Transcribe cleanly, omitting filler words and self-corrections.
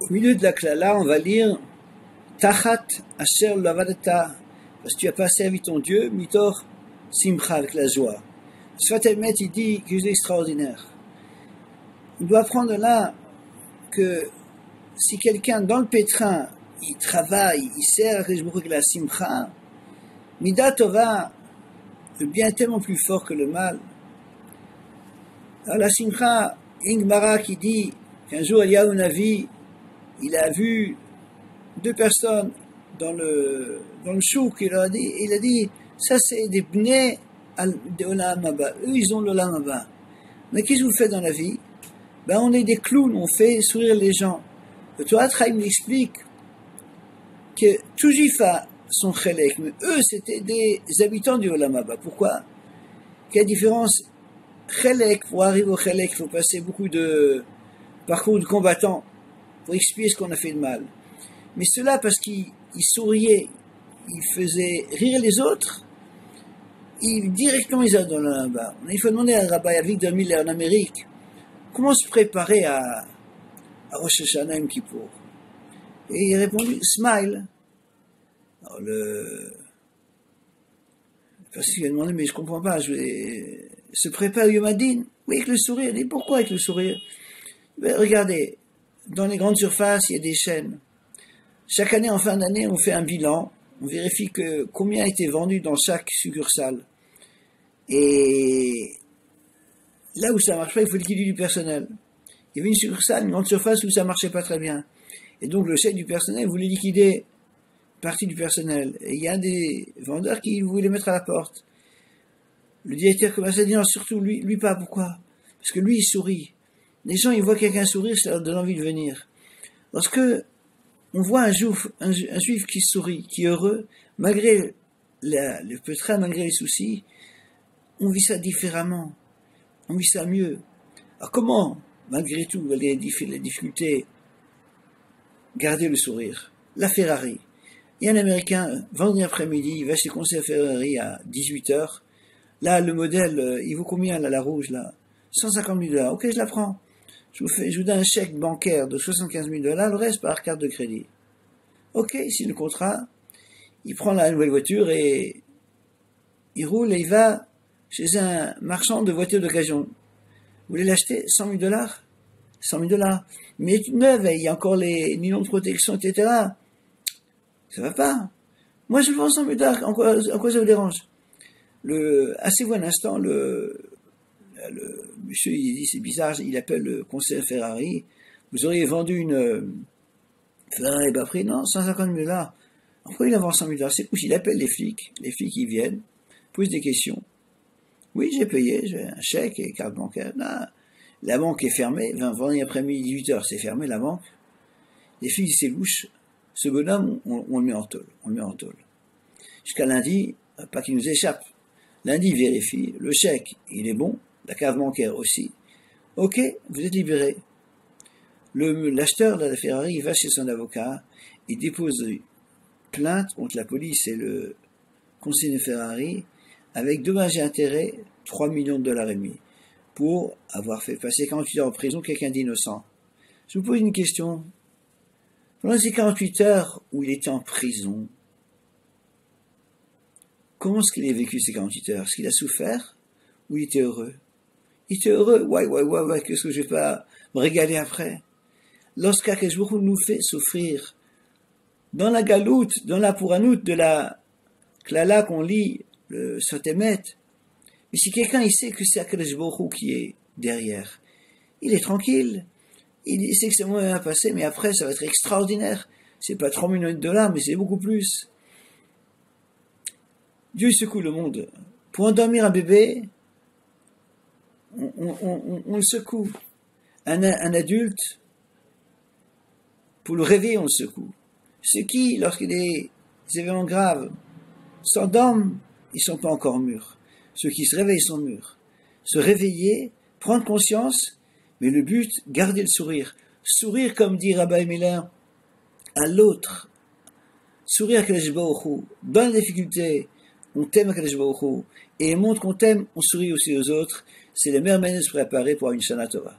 Au milieu de la klala, on va lire Tachat Asher Lavadata, parce que tu n'as pas servi ton Dieu, Mitor Simcha, avec la joie. Sfat Emet, il dit quelque chose d'extraordinaire. On doit apprendre là que si quelqu'un dans le pétrin, il travaille, il sert à Kajbourg avec la Simcha, Midat Tova, le bien est tellement plus fort que le mal. Alors la Simcha, Ingmara qui dit qu'un jour il y a un avis, il a vu deux personnes dans le chouk, il a dit, ça c'est des bnei de Olam Haba, eux ils ont l'Olam Haba. Mais qu'est-ce que vous faites dans la vie? Ben on est des clowns, on fait sourire les gens. Le Torah Chaim explique que tout juif a son chelek, mais eux c'était des habitants du Olam Haba. Pourquoi? Quelle différence? Chelek, pour arriver au chelek, il faut passer beaucoup de parcours de combattants pour expier ce qu'on a fait de mal. Mais cela parce qu'ils souriaient, ils faisaient rire les autres, directement ils allaient dans le Olam Haba. Il faut demander à Rabbi Avigdor Miller en Amérique comment se préparer à Rosh Hashanah Yom Kippour. Et il a répondu, smile. Alors parce qu'il a demandé, mais je comprends pas, se prépare Yom Hadin. Oui, avec le sourire. Il dit, pourquoi avec le sourire? Ben, regardez, dans les grandes surfaces, il y a des chaînes. Chaque année, en fin d'année, on fait un bilan, on vérifie combien a été vendu dans chaque succursale. Et là où ça marche pas, il faut liquider du personnel. Il y avait une succursale, une grande surface où ça marchait pas très bien. Et donc le chef du personnel voulait liquider partie du personnel. Et il y a des vendeurs qui voulaient mettre à la porte. Le directeur commercial dit non, surtout lui pas. Pourquoi? Parce que lui il sourit. Les gens ils voient quelqu'un sourire, ça leur donne envie de venir. Lorsque on voit un juif qui sourit, qui est heureux, malgré le pétrin, malgré les soucis, on vit ça différemment. On vit ça mieux. Alors comment, malgré tout, malgré les difficultés, garder le sourire? La Ferrari. Il y a un Américain, vendredi après-midi, il va chez Conseil Ferrari à 18h. Là, le modèle, il vaut combien, là, la rouge, là? 150 000 $. Ok, je la prends. Je vous donne un chèque bancaire de 75 000 $, le reste par carte de crédit. Ok, signe le contrat. Il prend la nouvelle voiture et il roule et il va chez un marchand de voitures d'occasion. Vous voulez l'acheter? 100 000 $? 100 000 $. Mais neuve, il y a encore les nylons de protection, etc. Ça va pas. Moi, je vends 100 000 $. En quoi ça vous dérange? Asseyez-vous un instant, le monsieur, il dit, c'est bizarre, il appelle le conseiller Ferrari. Vous auriez vendu une Ferrari bas prix? Non, 150 000 $. Pourquoi il en vend 100 000 $? C'est couche, il appelle les flics ils viennent, posent des questions. Oui, j'ai payé, j'ai un chèque et carte bancaire. Non, la banque est fermée, vendredi après-midi, 18h, c'est fermé, la banque. Les filles disent, c'est louche, ce bonhomme, on le met en tôle. Jusqu'à lundi, pas qu'il nous échappe. Lundi, il vérifie, le chèque, il est bon, la carte bancaire aussi. Ok, vous êtes libéré. L'acheteur de la Ferrari, il va chez son avocat, il dépose plainte contre la police et le conseiller de Ferrari, avec dommages et intérêts, 3 millions de $ et demi, pour avoir fait passer 48 heures en prison quelqu'un d'innocent. Je vous pose une question. Pendant ces 48 heures où il était en prison, comment est-ce qu'il a vécu ces 48 heures? Est-ce qu'il a souffert ou il était heureux? Il était heureux. Ouais, qu'est-ce que je vais pas me régaler après? Lorsqu'Akadosh Baruch Hu nous fait souffrir, dans la galoute, dans la pouranout de la klala qu'on lit, le Sotemet, mais si quelqu'un il sait que c'est Akadosh Baruch Hu qui est derrière, il est tranquille. Il sait que c'est moi à passer, mais après ça va être extraordinaire. C'est pas 3 millions de $, mais c'est beaucoup plus. Dieu secoue le monde. Pour endormir un bébé, on le secoue. Un adulte, pour le réveiller, on le secoue. Ceux qui, lorsqu'il y a des événements graves, s'endorment, ils sont pas encore mûrs. Ceux qui se réveillent sont mûrs. Se réveiller, prendre conscience, mais le but, garder le sourire. Sourire, comme dit Rabbi Miller, à l'autre. Sourire à Kadosh Baruch Hu. Dans les difficultés, on t'aime à Kadosh Baruch Hu. Et montre qu'on t'aime, on sourit aussi aux autres. C'est la meilleure manière de se préparer pour une Shana Tova.